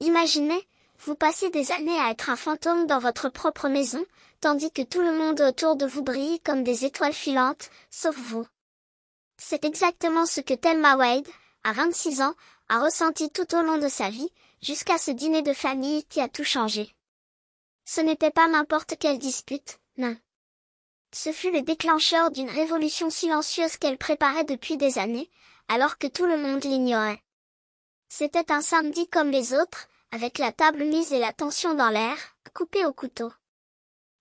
Imaginez, vous passez des années à être un fantôme dans votre propre maison, tandis que tout le monde autour de vous brille comme des étoiles filantes, sauf vous. C'est exactement ce que Thelma Wade, à 26 ans, a ressenti tout au long de sa vie, jusqu'à ce dîner de famille qui a tout changé. Ce n'était pas n'importe quelle dispute, non. Ce fut le déclencheur d'une révolution silencieuse qu'elle préparait depuis des années, alors que tout le monde l'ignorait. C'était un samedi comme les autres, avec la table mise et la tension dans l'air, coupée au couteau.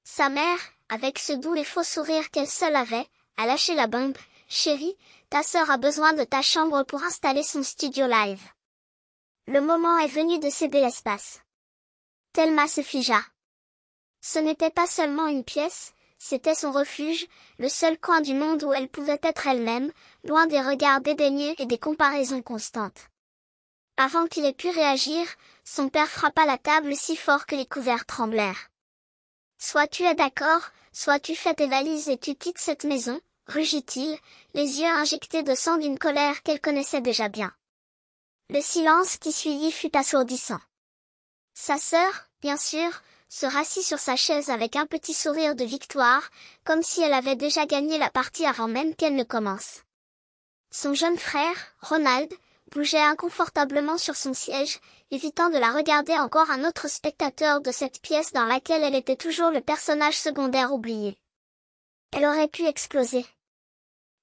Sa mère, avec ce doux et faux sourire qu'elle seule avait, a lâché la bombe. « Chérie, ta sœur a besoin de ta chambre pour installer son studio live. » Le moment est venu de céder l'espace. Thelma se figea. Ce n'était pas seulement une pièce, c'était son refuge, le seul coin du monde où elle pouvait être elle-même, loin des regards dédaigneux et des comparaisons constantes. Avant qu'il ait pu réagir, son père frappa la table si fort que les couverts tremblèrent. « Soit tu es d'accord, soit tu fais tes valises et tu quittes cette maison, » rugit-il, les yeux injectés de sang d'une colère qu'elle connaissait déjà bien. Le silence qui suivit fut assourdissant. Sa sœur, bien sûr, se rassit sur sa chaise avec un petit sourire de victoire, comme si elle avait déjà gagné la partie avant même qu'elle ne commence. Son jeune frère, Ronald, bougeait inconfortablement sur son siège, évitant de la regarder encore un autre spectateur de cette pièce dans laquelle elle était toujours le personnage secondaire oublié. Elle aurait pu exploser.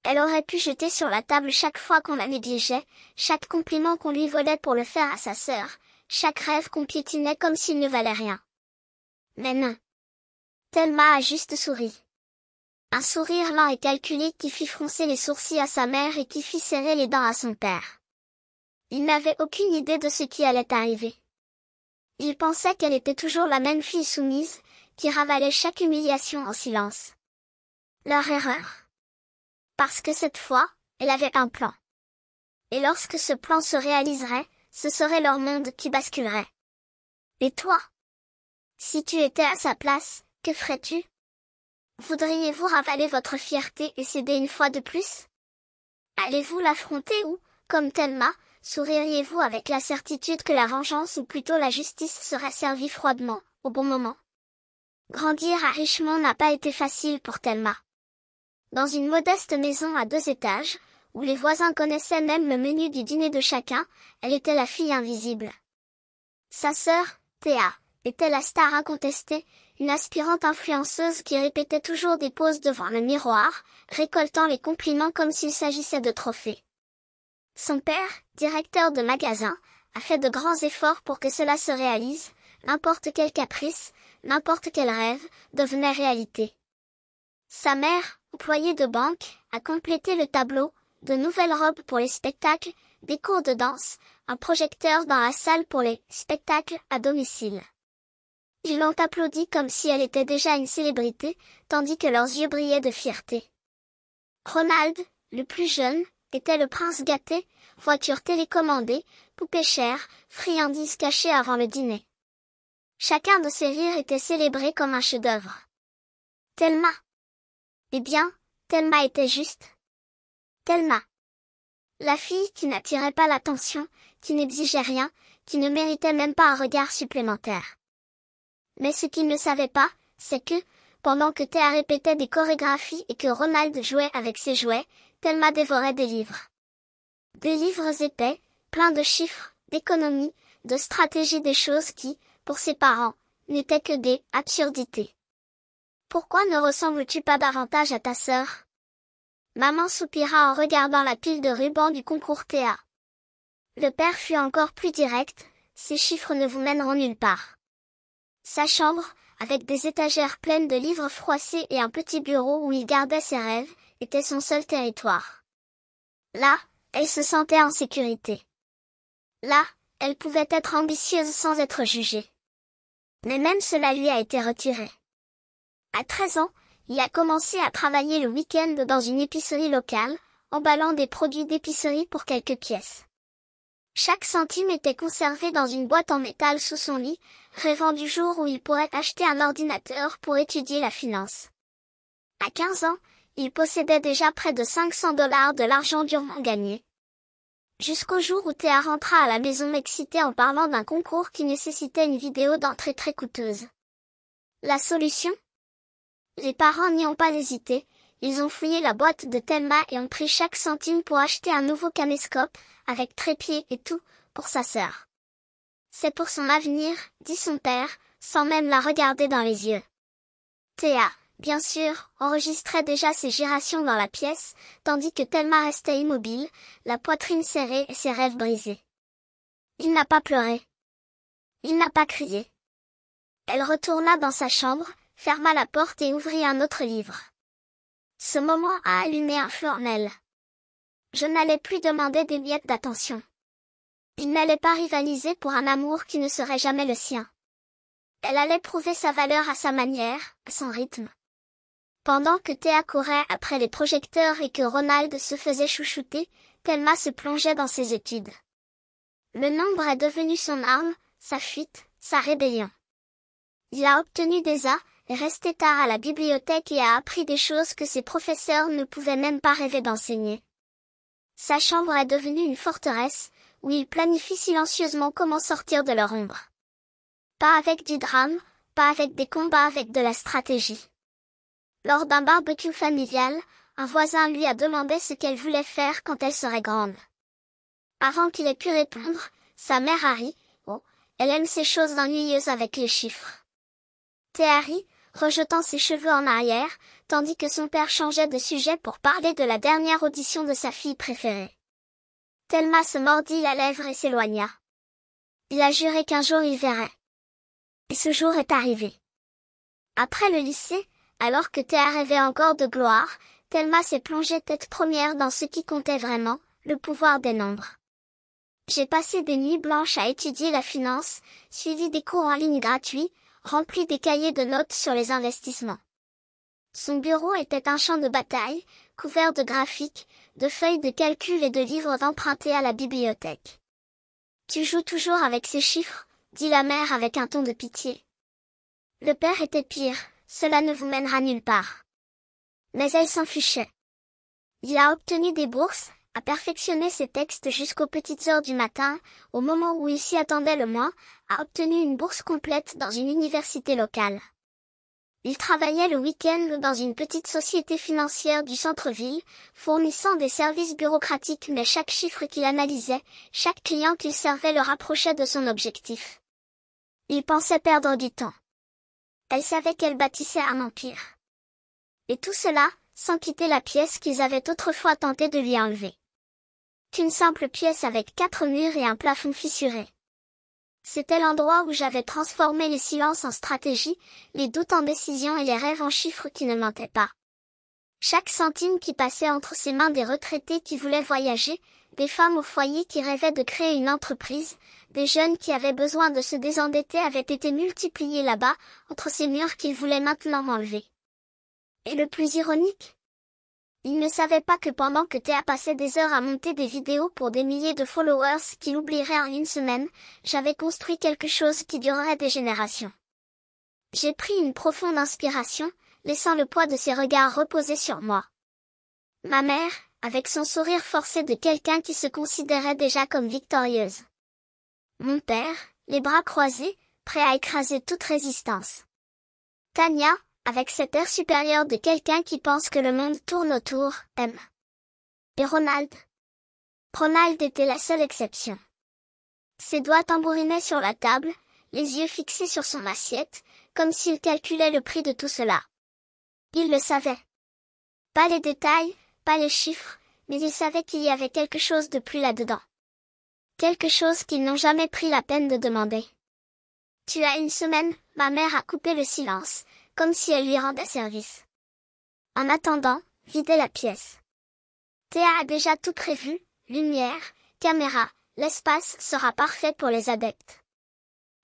Elle aurait pu jeter sur la table chaque fois qu'on la négligeait, chaque compliment qu'on lui volait pour le faire à sa sœur, chaque rêve qu'on piétinait comme s'il ne valait rien. Mais non. Thelma a juste souri. Un sourire lent et calculé qui fit froncer les sourcils à sa mère et qui fit serrer les dents à son père. Il n'avait aucune idée de ce qui allait arriver. Il pensait qu'elle était toujours la même fille soumise, qui ravalait chaque humiliation en silence. Leur erreur. Parce que cette fois, elle avait un plan. Et lorsque ce plan se réaliserait, ce serait leur monde qui basculerait. Et toi? Si tu étais à sa place, que ferais-tu? Voudriez-vous ravaler votre fierté et céder une fois de plus? Allez-vous l'affronter ou, comme Thelma, souririez-vous avec la certitude que la vengeance ou plutôt la justice serait servie froidement, au bon moment? Grandir à Richmond n'a pas été facile pour Thelma. Dans une modeste maison à 2 étages, où les voisins connaissaient même le menu du dîner de chacun, elle était la fille invisible. Sa sœur, Théa, était la star incontestée, une aspirante influenceuse qui répétait toujours des poses devant le miroir, récoltant les compliments comme s'il s'agissait de trophées. Son père, directeur de magasin, a fait de grands efforts pour que cela se réalise, n'importe quel caprice, n'importe quel rêve, devenait réalité. Sa mère, employée de banque, a complété le tableau, de nouvelles robes pour les spectacles, des cours de danse, un projecteur dans la salle pour les spectacles à domicile. Ils l'ont applaudi comme si elle était déjà une célébrité, tandis que leurs yeux brillaient de fierté. Ronald, le plus jeune, était le prince gâté, voiture télécommandée, poupée chère, friandises cachées avant le dîner. Chacun de ses rires était célébré comme un chef-d'œuvre. Thelma. Eh bien, Thelma était juste. Thelma. La fille qui n'attirait pas l'attention, qui n'exigeait rien, qui ne méritait même pas un regard supplémentaire. Mais ce qu'il ne savait pas, c'est que, pendant que Théa répétait des chorégraphies et que Ronald jouait avec ses jouets, Thelma dévorait des livres. Des livres épais, pleins de chiffres, d'économies, de stratégies, des choses qui, pour ses parents, n'étaient que des absurdités. Pourquoi ne ressembles-tu pas davantage à ta sœur? Maman soupira en regardant la pile de rubans du concours Théa. Le père fut encore plus direct, ces chiffres ne vous mèneront nulle part. Sa chambre, avec des étagères pleines de livres froissés et un petit bureau où il gardait ses rêves, était son seul territoire. Là, elle se sentait en sécurité. Là, elle pouvait être ambitieuse sans être jugée. Mais même cela lui a été retiré. À 13 ans, il a commencé à travailler le week-end dans une épicerie locale, emballant des produits d'épicerie pour quelques pièces. Chaque centime était conservé dans une boîte en métal sous son lit, rêvant du jour où il pourrait acheter un ordinateur pour étudier la finance. À 15 ans, il possédait déjà près de $500 de l'argent durement gagné. Jusqu'au jour où Théa rentra à la maison excitée en parlant d'un concours qui nécessitait une vidéo d'entrée très coûteuse. La solution? Les parents n'y ont pas hésité, ils ont fouillé la boîte de Thelma et ont pris chaque centime pour acheter un nouveau caméscope, avec trépied et tout, pour sa sœur. C'est pour son avenir, dit son père, sans même la regarder dans les yeux. Théa, bien sûr, enregistrait déjà ses gyrations dans la pièce, tandis que Thelma restait immobile, la poitrine serrée et ses rêves brisés. Il n'a pas pleuré. Il n'a pas crié. Elle retourna dans sa chambre, ferma la porte et ouvrit un autre livre. Ce moment a allumé un feu en elle. Je n'allais plus demander des miettes d'attention. Il n'allait pas rivaliser pour un amour qui ne serait jamais le sien. Elle allait prouver sa valeur à sa manière, à son rythme. Pendant que Théa courait après les projecteurs et que Ronald se faisait chouchouter, Thelma se plongeait dans ses études. Le nombre est devenu son arme, sa fuite, sa rébellion. Il a obtenu des A, est resté tard à la bibliothèque et a appris des choses que ses professeurs ne pouvaient même pas rêver d'enseigner. Sa chambre est devenue une forteresse, où il planifie silencieusement comment sortir de leur ombre. Pas avec du drame, pas avec des combats, avec de la stratégie. Lors d'un barbecue familial, un voisin lui a demandé ce qu'elle voulait faire quand elle serait grande. Avant qu'il ait pu répondre, sa mère a ri. Oh, elle aime ces choses ennuyeuses avec les chiffres. Théa rit, rejetant ses cheveux en arrière, tandis que son père changeait de sujet pour parler de la dernière audition de sa fille préférée. Thelma se mordit la lèvre et s'éloigna. Il a juré qu'un jour il verrait. Et ce jour est arrivé. Après le lycée, alors que Théa rêvait encore de gloire, Thelma s'est plongée tête première dans ce qui comptait vraiment, le pouvoir des nombres. J'ai passé des nuits blanches à étudier la finance, suivi des cours en ligne gratuits, rempli des cahiers de notes sur les investissements. Son bureau était un champ de bataille, couvert de graphiques, de feuilles de calcul et de livres empruntés à la bibliothèque. Tu joues toujours avec ces chiffres, dit la mère avec un ton de pitié. Le père était pire, cela ne vous mènera nulle part. Mais elle s'en fichait. Il a obtenu des bourses, a perfectionné ses textes jusqu'aux petites heures du matin, au moment où il s'y attendait le moins, a obtenu une bourse complète dans une université locale. Il travaillait le week-end dans une petite société financière du centre-ville, fournissant des services bureaucratiques, mais chaque chiffre qu'il analysait, chaque client qu'il servait le rapprochait de son objectif. Il pensait perdre du temps. Elle savait qu'elle bâtissait un empire. Et tout cela, sans quitter la pièce qu'ils avaient autrefois tenté de lui enlever. Qu'une simple pièce avec 4 murs et un plafond fissuré. C'était l'endroit où j'avais transformé les silences en stratégie, les doutes en décisions et les rêves en chiffres qui ne mentaient pas. Chaque centime qui passait entre ses mains, des retraités qui voulaient voyager, des femmes au foyer qui rêvaient de créer une entreprise, des jeunes qui avaient besoin de se désendetter, avaient été multipliés là-bas, entre ces murs qu'il voulait maintenant enlever. Et le plus ironique? Il ne savait pas que pendant que Théa passait des heures à monter des vidéos pour des milliers de followers qu'il oublierait en une semaine, j'avais construit quelque chose qui durerait des générations. J'ai pris une profonde inspiration, laissant le poids de ses regards reposer sur moi. Ma mère, avec son sourire forcé de quelqu'un qui se considérait déjà comme victorieuse. Mon père, les bras croisés, prêt à écraser toute résistance. Tania, avec cet air supérieur de quelqu'un qui pense que le monde tourne autour, aime. Et Ronald? Ronald était la seule exception. Ses doigts tambourinaient sur la table, les yeux fixés sur son assiette, comme s'il calculait le prix de tout cela. Il le savait. Pas les détails, pas les chiffres, mais il savait qu'il y avait quelque chose de plus là-dedans. Quelque chose qu'ils n'ont jamais pris la peine de demander. Tu as une semaine, ma mère a coupé le silence, comme si elle lui rendait service. En attendant, videz la pièce. Théa a déjà tout prévu, lumière, caméra, l'espace sera parfait pour les adeptes.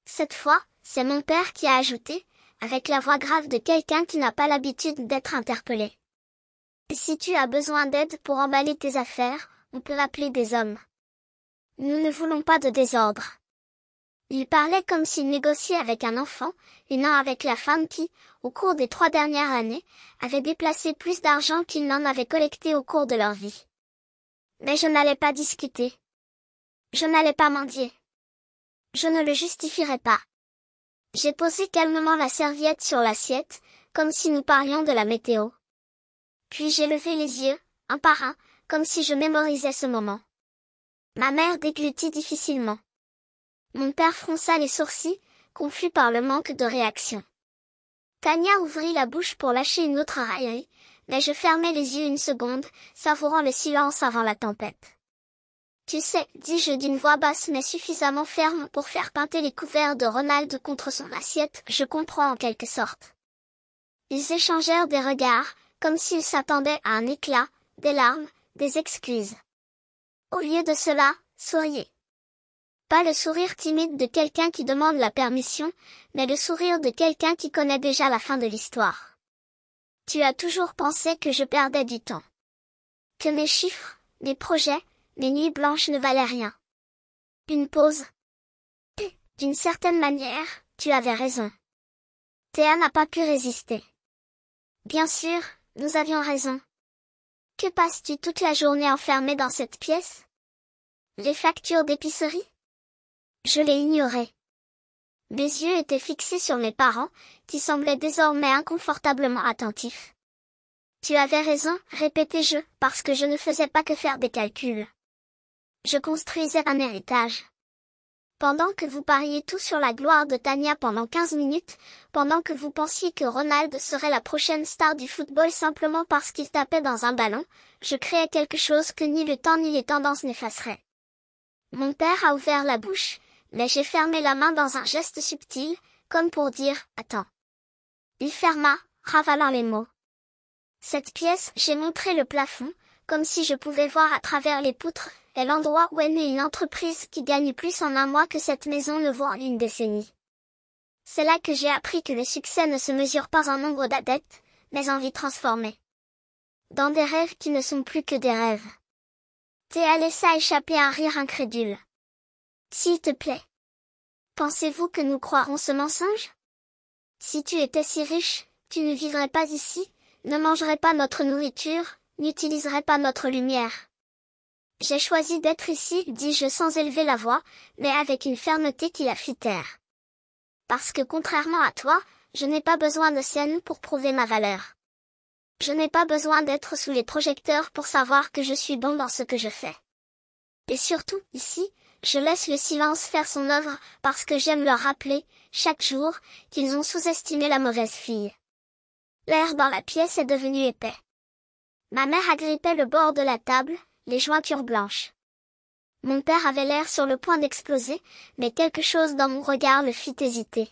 Cette fois, c'est mon père qui a ajouté, avec la voix grave de quelqu'un qui n'a pas l'habitude d'être interpellé. Si tu as besoin d'aide pour emballer tes affaires, on peut appeler des hommes. Nous ne voulons pas de désordre. Il parlait comme s'il négociait avec un enfant, et non avec la femme qui, au cours des 3 dernières années, avait déplacé plus d'argent qu'ils n'en avaient collecté au cours de leur vie. Mais je n'allais pas discuter. Je n'allais pas mendier. Je ne le justifierai pas. J'ai posé calmement la serviette sur l'assiette, comme si nous parlions de la météo. Puis j'ai levé les yeux, un par un, comme si je mémorisais ce moment. Ma mère déglutit difficilement. Mon père fronça les sourcils, confus par le manque de réaction. Tania ouvrit la bouche pour lâcher une autre raillerie, mais je fermai les yeux une seconde, savourant le silence avant la tempête. Tu sais, dis-je d'une voix basse mais suffisamment ferme pour faire pinter les couverts de Ronald contre son assiette, je comprends en quelque sorte. Ils échangèrent des regards, comme s'ils s'attendaient à un éclat, des larmes, des excuses. Au lieu de cela, souriez. Pas le sourire timide de quelqu'un qui demande la permission, mais le sourire de quelqu'un qui connaît déjà la fin de l'histoire. Tu as toujours pensé que je perdais du temps. Que mes chiffres, mes projets, mes nuits blanches ne valaient rien. Une pause. D'une certaine manière, tu avais raison. Théa n'a pas pu résister. Bien sûr, nous avions raison. Que passes-tu toute la journée enfermée dans cette pièce? Les factures d'épicerie? Je les ignorais. Mes yeux étaient fixés sur mes parents, qui semblaient désormais inconfortablement attentifs. Tu avais raison, répétai-je, parce que je ne faisais pas que faire des calculs. Je construisais un héritage. Pendant que vous pariez tout sur la gloire de Tania pendant 15 minutes, pendant que vous pensiez que Ronald serait la prochaine star du football simplement parce qu'il tapait dans un ballon, je créais quelque chose que ni le temps ni les tendances n'effaceraient. Mon père a ouvert la bouche, mais j'ai fermé la main dans un geste subtil, comme pour dire « Attends ». Il ferma, ravalant les mots. Cette pièce, j'ai montré le plafond, comme si je pouvais voir à travers les poutres, est l'endroit où est née une entreprise qui gagne plus en un mois que cette maison ne vaut en une décennie. C'est là que j'ai appris que le succès ne se mesure pas en nombre d'adeptes, mais en vies transformées. Dans des rêves qui ne sont plus que des rêves. Théa laissa échapper un rire incrédule. S'il te plaît. Pensez-vous que nous croirons ce mensonge? Si tu étais si riche, tu ne vivrais pas ici, ne mangerais pas notre nourriture, n'utiliserais pas notre lumière. J'ai choisi d'être ici, dis-je sans élever la voix, mais avec une fermeté qui la fit taire. Parce que contrairement à toi, je n'ai pas besoin de scène pour prouver ma valeur. Je n'ai pas besoin d'être sous les projecteurs pour savoir que je suis bon dans ce que je fais. Et surtout, ici, je laisse le silence faire son œuvre, parce que j'aime leur rappeler, chaque jour, qu'ils ont sous-estimé la mauvaise fille. L'air dans la pièce est devenu épais. Ma mère agrippait le bord de la table, les jointures blanches. Mon père avait l'air sur le point d'exploser, mais quelque chose dans mon regard le fit hésiter.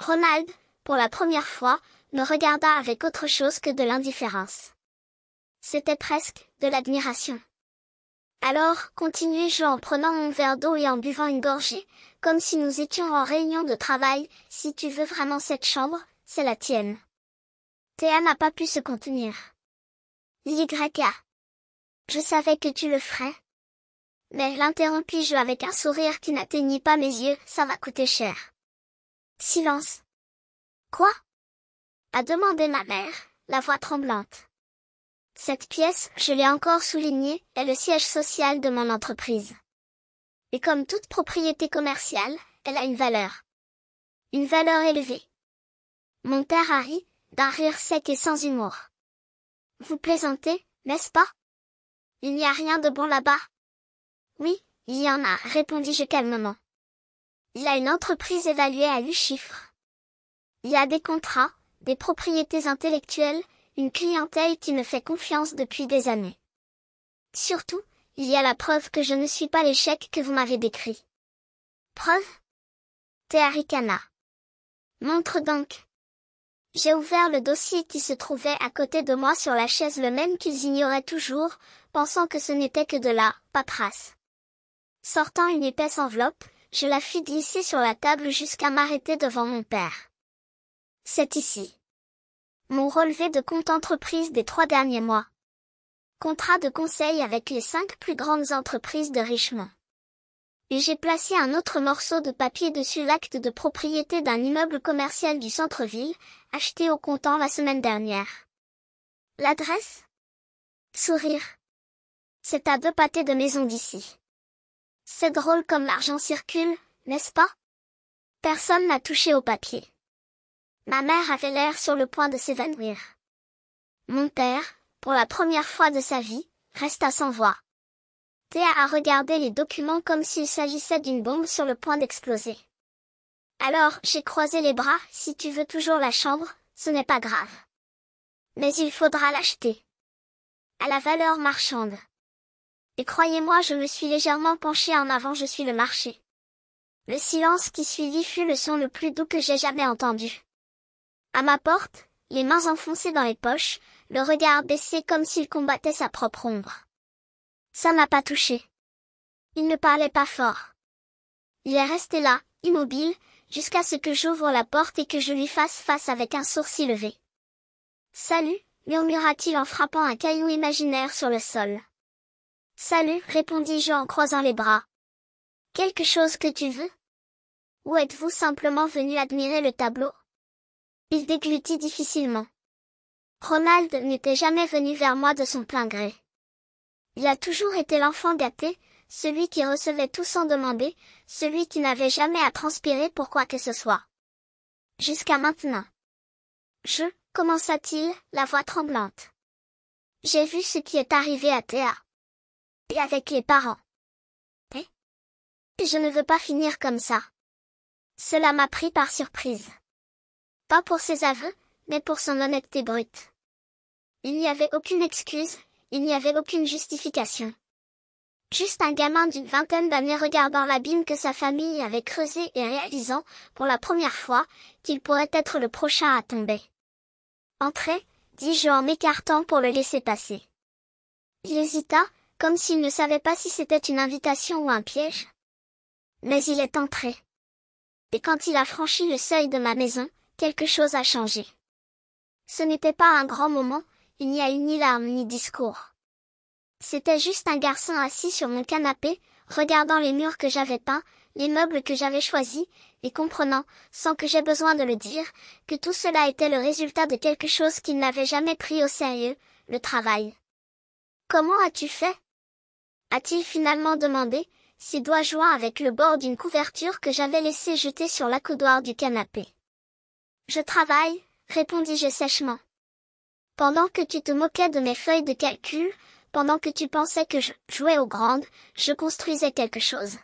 Ronald, pour la première fois, me regarda avec autre chose que de l'indifférence. C'était presque de l'admiration. Alors, continuai-je en prenant mon verre d'eau et en buvant une gorgée, comme si nous étions en réunion de travail, si tu veux vraiment cette chambre, c'est la tienne. Théa n'a pas pu se contenir. Y.A. Je savais que tu le ferais. Mais l'interrompis-je avec un sourire qui n'atteignit pas mes yeux, ça va coûter cher. Silence. Quoi? A demandé ma mère, la voix tremblante. Cette pièce, je l'ai encore souligné, est le siège social de mon entreprise. Et comme toute propriété commerciale, elle a une valeur. Une valeur élevée. Mon père a ri, d'un rire sec et sans humour. Vous plaisantez, n'est-ce pas? Il n'y a rien de bon là-bas. Oui, il y en a, répondis-je calmement. Il a une entreprise évaluée à 8 chiffres. Il y a des contrats, des propriétés intellectuelles, une clientèle qui me fait confiance depuis des années. Surtout, il y a la preuve que je ne suis pas l'échec que vous m'avez décrit. Preuve? Théa ricana. Montre donc. J'ai ouvert le dossier qui se trouvait à côté de moi sur la chaise, le même qu'ils ignoraient toujours, pensant que ce n'était que de la paperasse. Sortant une épaisse enveloppe, je la fis glisser sur la table jusqu'à m'arrêter devant mon père. C'est ici. Mon relevé de compte entreprise des 3 derniers mois. Contrat de conseil avec les 5 plus grandes entreprises de Richmond. Et j'ai placé un autre morceau de papier dessus, l'acte de propriété d'un immeuble commercial du centre-ville, acheté au comptant la semaine dernière. L'adresse? Sourire. C'est à 2 pâtés de maison d'ici. C'est drôle comme l'argent circule, n'est-ce pas? Personne n'a touché au papier. Ma mère avait l'air sur le point de s'évanouir. Mon père, pour la première fois de sa vie, resta sans voix. Théa a regardé les documents comme s'il s'agissait d'une bombe sur le point d'exploser. Alors, j'ai croisé les bras, si tu veux toujours la chambre, ce n'est pas grave. Mais il faudra l'acheter. À la valeur marchande. Et croyez-moi, je me suis légèrement penchée en avant, je suis le marché. Le silence qui suivit fut le son le plus doux que j'ai jamais entendu. À ma porte, les mains enfoncées dans les poches, le regard baissé comme s'il combattait sa propre ombre. Ça m'a pas touché. Il ne parlait pas fort. Il est resté là, immobile, jusqu'à ce que j'ouvre la porte et que je lui fasse face avec un sourcil levé. Salut, murmura-t-il en frappant un caillou imaginaire sur le sol. Salut, répondis-je en croisant les bras. Quelque chose que tu veux? Ou êtes-vous simplement venu admirer le tableau? Il déglutit difficilement. Ronald n'était jamais venu vers moi de son plein gré. Il a toujours été l'enfant gâté, celui qui recevait tout sans demander, celui qui n'avait jamais à transpirer pour quoi que ce soit. Jusqu'à maintenant. Commença-t-il, la voix tremblante. J'ai vu ce qui est arrivé à Théa. Et avec les parents. Et je ne veux pas finir comme ça. Cela m'a pris par surprise. Pas pour ses aveux, mais pour son honnêteté brute. Il n'y avait aucune excuse, il n'y avait aucune justification. Juste un gamin d'une vingtaine d'années regardant l'abîme que sa famille avait creusé et réalisant, pour la première fois, qu'il pourrait être le prochain à tomber. Entrez, dis-je en m'écartant pour le laisser passer. Il hésita, comme s'il ne savait pas si c'était une invitation ou un piège. Mais il est entré. Et quand il a franchi le seuil de ma maison, quelque chose a changé. Ce n'était pas un grand moment, il n'y a eu ni larmes ni discours. C'était juste un garçon assis sur mon canapé, regardant les murs que j'avais peints, les meubles que j'avais choisis, et comprenant, sans que j'aie besoin de le dire, que tout cela était le résultat de quelque chose qu'il n'avait jamais pris au sérieux, le travail. Comment as-tu fait? A-t-il finalement demandé, ses doigts joints avec le bord d'une couverture que j'avais laissé jeter sur l'accoudoir du canapé. Je travaille, répondis-je sèchement. Pendant que tu te moquais de mes feuilles de calcul, pendant que tu pensais que je jouais aux grandes, je construisais quelque chose.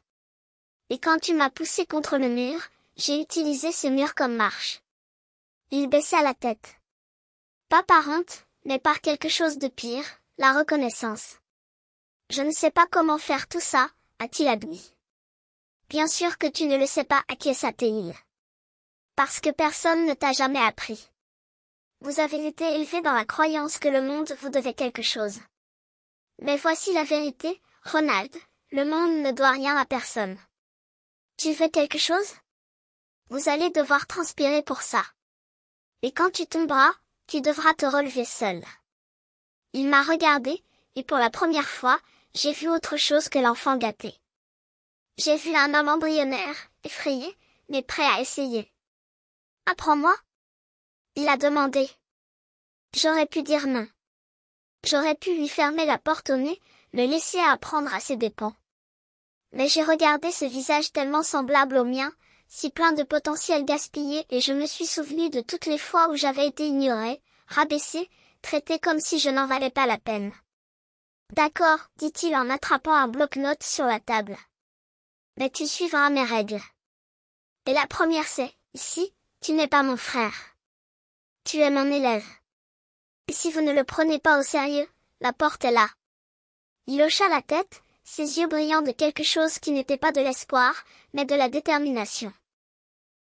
Et quand tu m'as poussé contre le mur, j'ai utilisé ce mur comme marche. Il baissa la tête. Pas par honte, mais par quelque chose de pire, la reconnaissance. Je ne sais pas comment faire tout ça, a-t-il admis. Bien sûr que tu ne le sais pas, acquiesça-t-il. Parce que personne ne t'a jamais appris. Vous avez été élevé dans la croyance que le monde vous devait quelque chose. Mais voici la vérité, Ronald, le monde ne doit rien à personne. Tu veux quelque chose? Vous allez devoir transpirer pour ça. Et quand tu tomberas, tu devras te relever seul. Il m'a regardé, et pour la première fois, j'ai vu autre chose que l'enfant gâté. J'ai vu un homme embryonnaire, effrayé, mais prêt à essayer. Apprends-moi? Il a demandé. J'aurais pu dire non. J'aurais pu lui fermer la porte au nez, le laisser apprendre à ses dépens. Mais j'ai regardé ce visage tellement semblable au mien, si plein de potentiel gaspillé et je me suis souvenu de toutes les fois où j'avais été ignoré, rabaissé, traité comme si je n'en valais pas la peine. D'accord, dit-il en attrapant un bloc-notes sur la table. Mais tu suivras mes règles. Et la première c'est, ici, tu n'es pas mon frère. Tu es mon élève. Et si vous ne le prenez pas au sérieux, la porte est là. Il hocha la tête, ses yeux brillant de quelque chose qui n'était pas de l'espoir, mais de la détermination.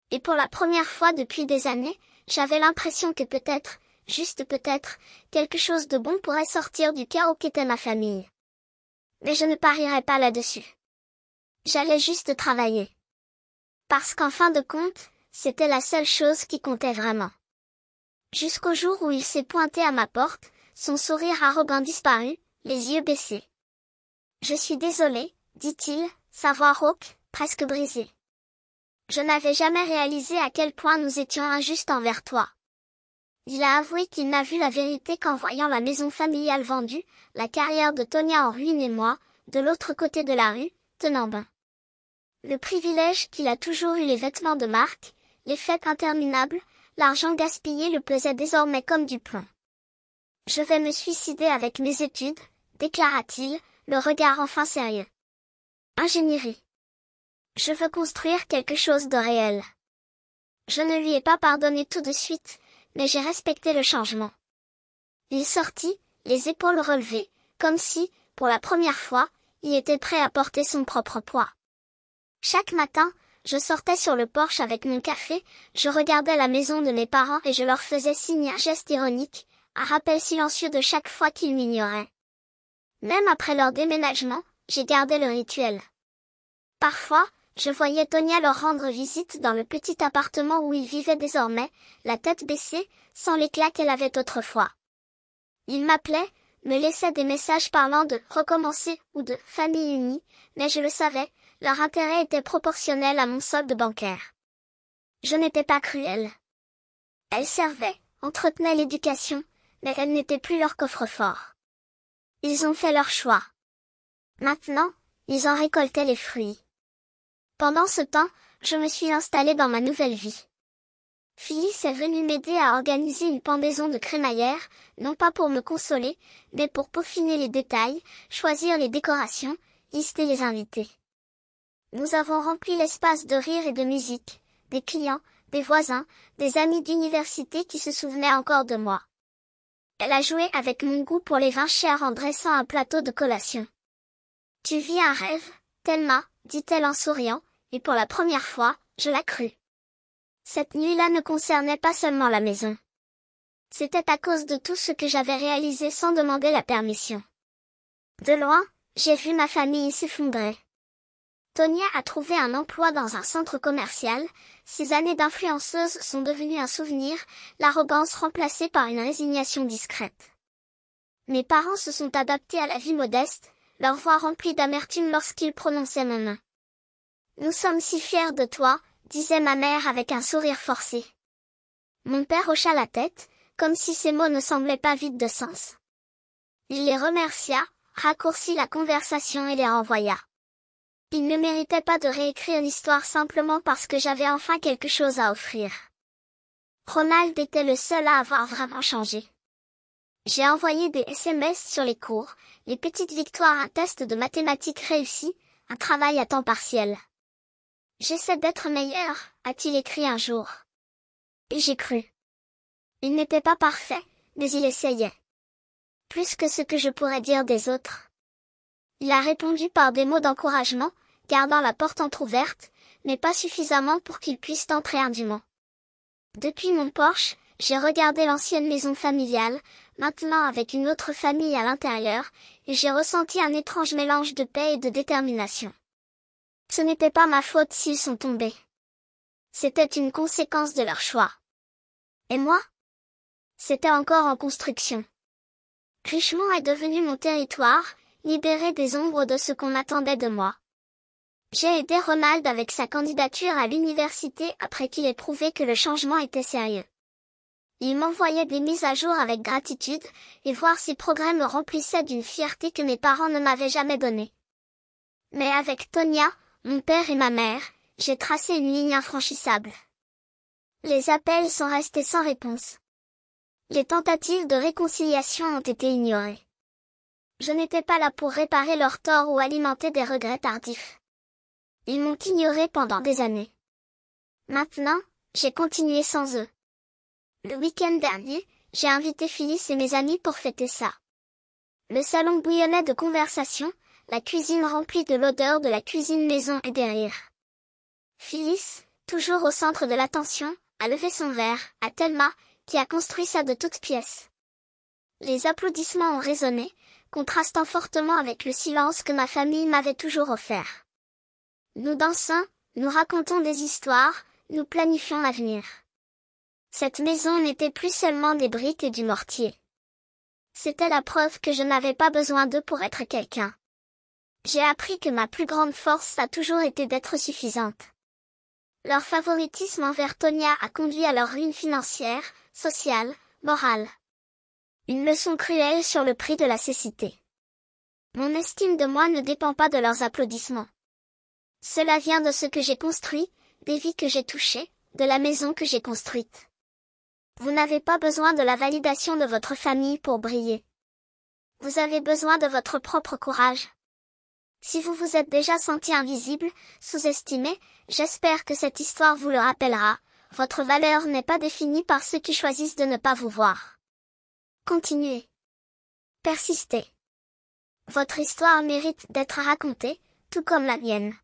Et pour la première fois depuis des années, j'avais l'impression que peut-être, juste peut-être, quelque chose de bon pourrait sortir du chaos qu'était ma famille. Mais je ne parierais pas là-dessus. J'allais juste travailler. Parce qu'en fin de compte, c'était la seule chose qui comptait vraiment. Jusqu'au jour où il s'est pointé à ma porte, son sourire arrogant disparu, les yeux baissés. Je suis désolé, dit-il, sa voix rauque, presque brisée. Je n'avais jamais réalisé à quel point nous étions injustes envers toi. Il a avoué qu'il n'a vu la vérité qu'en voyant la maison familiale vendue, la carrière de Tonia en ruine et moi, de l'autre côté de la rue, tenant bon. Le privilège qu'il a toujours eu, les vêtements de marque, les fêtes interminables, l'argent gaspillé le pesait désormais comme du plomb. Je vais me suicider avec mes études, déclara-t-il, le regard enfin sérieux. Ingénierie. Je veux construire quelque chose de réel. Je ne lui ai pas pardonné tout de suite, mais j'ai respecté le changement. Il sortit, les épaules relevées, comme si, pour la première fois, il était prêt à porter son propre poids. Chaque matin, je sortais sur le porche avec mon café, je regardais la maison de mes parents et je leur faisais signe un geste ironique, un rappel silencieux de chaque fois qu'ils m'ignoraient. Même après leur déménagement, j'ai gardé le rituel. Parfois, je voyais Tonia leur rendre visite dans le petit appartement où ils vivaient désormais, la tête baissée, sans l'éclat qu'elle avait autrefois. Ils m'appelaient, me laissaient des messages parlant de « recommencer » ou de « famille unie », mais je le savais, leur intérêt était proportionnel à mon solde bancaire. Je n'étais pas cruelle. Elles servaient, entretenaient l'éducation, mais elles n'étaient plus leur coffre-fort. Ils ont fait leur choix. Maintenant, ils en récoltaient les fruits. Pendant ce temps, je me suis installée dans ma nouvelle vie. Phyllis est venue m'aider à organiser une pendaison de crémaillère, non pas pour me consoler, mais pour peaufiner les détails, choisir les décorations, lister les invités. Nous avons rempli l'espace de rire et de musique, des clients, des voisins, des amis d'université qui se souvenaient encore de moi. Elle a joué avec mon goût pour les vins chers en dressant un plateau de collation. « Tu vis un rêve, Thelma, » dit-elle en souriant, et pour la première fois, je la crus. Cette nuit-là ne concernait pas seulement la maison. C'était à cause de tout ce que j'avais réalisé sans demander la permission. De loin, j'ai vu ma famille s'effondrer. Tonia a trouvé un emploi dans un centre commercial, ses années d'influenceuse sont devenues un souvenir, l'arrogance remplacée par une résignation discrète. Mes parents se sont adaptés à la vie modeste, leur voix remplie d'amertume lorsqu'ils prononçaient mon nom. « Nous sommes si fiers de toi », disait ma mère avec un sourire forcé. Mon père hocha la tête, comme si ces mots ne semblaient pas vides de sens. Il les remercia, raccourcit la conversation et les renvoya. Il ne méritait pas de réécrire l'histoire simplement parce que j'avais enfin quelque chose à offrir. Ronald était le seul à avoir vraiment changé. J'ai envoyé des SMS sur les cours, les petites victoires, un test de mathématiques réussi, un travail à temps partiel. « J'essaie d'être meilleur », a-t-il écrit un jour. Et j'ai cru. Il n'était pas parfait, mais il essayait. Plus que ce que je pourrais dire des autres. Il a répondu par des mots d'encouragement, gardant la porte entr'ouverte, mais pas suffisamment pour qu'il puisse entrer indûment. Depuis mon porche, j'ai regardé l'ancienne maison familiale, maintenant avec une autre famille à l'intérieur, et j'ai ressenti un étrange mélange de paix et de détermination. Ce n'était pas ma faute s'ils sont tombés. C'était une conséquence de leur choix. Et moi? C'était encore en construction. Richmond est devenu mon territoire, libéré des ombres de ce qu'on attendait de moi. J'ai aidé Ronald avec sa candidature à l'université après qu'il ait prouvé que le changement était sérieux. Il m'envoyait des mises à jour avec gratitude, et voir ses progrès me remplissait d'une fierté que mes parents ne m'avaient jamais donnée. Mais avec Tonia, mon père et ma mère, j'ai tracé une ligne infranchissable. Les appels sont restés sans réponse. Les tentatives de réconciliation ont été ignorées. Je n'étais pas là pour réparer leurs torts ou alimenter des regrets tardifs. Ils m'ont ignoré pendant des années. Maintenant, j'ai continué sans eux. Le week-end dernier, j'ai invité Phyllis et mes amis pour fêter ça. Le salon bouillonnait de conversation, la cuisine remplie de l'odeur de la cuisine maison et des rires. Phyllis, toujours au centre de l'attention, a levé son verre à Thelma, qui a construit ça de toutes pièces. Les applaudissements ont résonné, contrastant fortement avec le silence que ma famille m'avait toujours offert. Nous dansons, nous racontons des histoires, nous planifions l'avenir. Cette maison n'était plus seulement des briques et du mortier. C'était la preuve que je n'avais pas besoin d'eux pour être quelqu'un. J'ai appris que ma plus grande force a toujours été d'être suffisante. Leur favoritisme envers Tonia a conduit à leur ruine financière, sociale, morale. Une leçon cruelle sur le prix de la cécité. Mon estime de moi ne dépend pas de leurs applaudissements. Cela vient de ce que j'ai construit, des vies que j'ai touchées, de la maison que j'ai construite. Vous n'avez pas besoin de la validation de votre famille pour briller. Vous avez besoin de votre propre courage. Si vous vous êtes déjà senti invisible, sous-estimé, j'espère que cette histoire vous le rappellera. Votre valeur n'est pas définie par ceux qui choisissent de ne pas vous voir. Continuez. Persistez. Votre histoire mérite d'être racontée, tout comme la mienne.